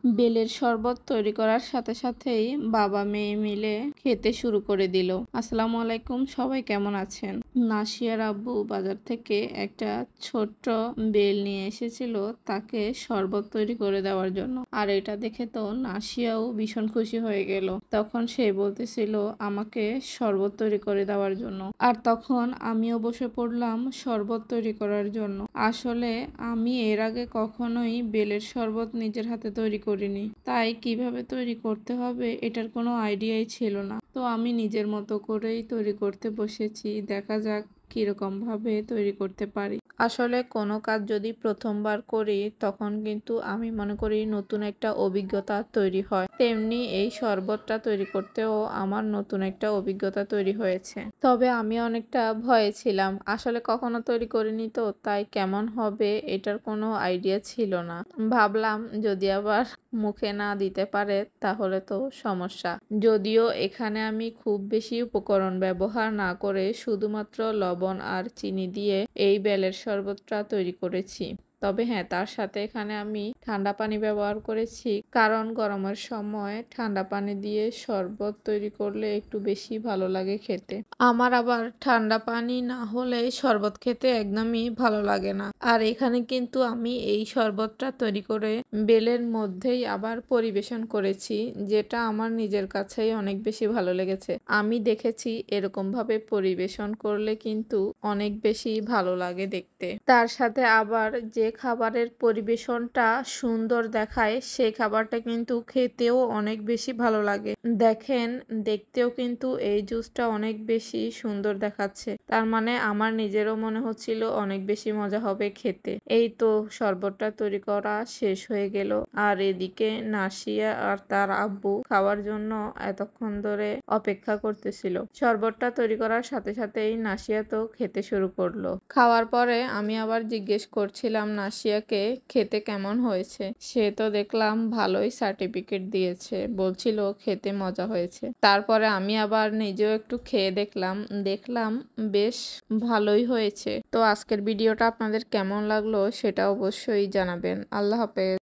বেলের শরবত তৈরি করার সাথে সাথেই বাবা মেয়ে মিলে খেতে শুরু করে দিল। আসসালামু আলাইকুম, সবাই কেমন আছেন? নাসিয়ার আব্বু বাজার থেকে একটা ছোট্ট বেল নিয়ে এসেছিল তাকে শরবত তৈরি করে দেওয়ার জন্য। আর এটা দেখে তো নাসিয়াও ভীষণ খুশি হয়ে গেল। তখন সে বলতেছিল আমাকে শরবত তৈরি করে দেওয়ার জন্য। আর তখন আমিও বসে পড়লাম শরবত তৈরি করার জন্য। আসলে আমি এর আগে কখনোই বেলের শরবত নিজের হাতে তৈরি করিনি, তাই কিভাবে তৈরি করতে হবে এটার কোনো আইডিয়াই ছিল না। তো আমি নিজের মতো করেই তৈরি করতে বসেছি, দেখা যাক কিরকম ভাবে তৈরি করতে পারি। আসলে কোনো কাজ যদি প্রথমবার করি তখন কিন্তু আমি মনে করি নতুন একটা অভিজ্ঞতা তৈরি হয়, তেমনি এই শরবতটা তৈরি করতেও আমার নতুন একটা অভিজ্ঞতা তৈরি হয়েছে। তবে আমি অনেকটা ভয়ে ছিলাম, আসলে কখনো তৈরি করিনি তো, তাই কেমন হবে এটার কোনো আইডিয়া ছিল না। ভাবলাম যদি আবার মুখে না দিতে পারে তাহলে তো সমস্যা। যদিও এখানে আমি খুব বেশি উপকরণ ব্যবহার না করে শুধুমাত্র লবণ আর চিনি দিয়ে এই বেলের শরবতটা তৈরি করেছি। তবে হ্যাঁ, তার সাথে এখানে আমি ঠান্ডা পানি ব্যবহার করেছি, কারণ গরমের সময় ঠান্ডা পানি দিয়ে শরবত তৈরি করলে একটু বেশি ভালো লাগে খেতে। আমার আবার ঠান্ডা পানি না হলে শরবত খেতে একদমই ভালো লাগে না। আর এখানে কিন্তু আমি এই শরবতটা তৈরি করে বেলের মধ্যেই আবার পরিবেশন করেছি, যেটা আমার নিজের কাছেই অনেক বেশি ভালো লেগেছে। আমি দেখেছি এরকম ভাবে পরিবেশন করলে কিন্তু অনেক বেশি ভালো লাগে দেখতে। তার সাথে আবার যে খাবারের পরিবেশনটা সুন্দর দেখায় সেই খাবারটা কিন্তু খেতেও অনেক বেশি ভালো লাগে। দেখেন, দেখতেও কিন্তু এই জুসটা অনেক বেশি সুন্দর দেখাচ্ছে, তার মানে আমার নিজেরও মনে হচ্ছিল অনেক বেশি মজা হবে খেতে। এই তো শরবতটা তৈরি করা শেষ হয়ে গেল, আর এদিকে নাসিয়া আর তার আব্বু খাওয়ার জন্য এতক্ষণ ধরে অপেক্ষা করতেছিল। শরবতটা তৈরি করার সাথে সাথেই নাসিয়া তো খেতে শুরু করলো। খাওয়ার পরে আমি আবার জিজ্ঞেস করছিলাম নাসিয়াকে খেতে কেমন হয়েছে। সে তো দেখলাম ভালোই সার্টিফিকেট দিয়েছে, বলছিল খেতে মজা হয়েছে। তারপরে আমি আবার নিজেও একটু খেয়ে দেখলাম বেশ ভালোই হয়েছে। তো আজকের ভিডিওটা আপনাদের কেমন লাগলো সেটা অবশ্যই জানাবেন। আল্লাহ হাফেজ।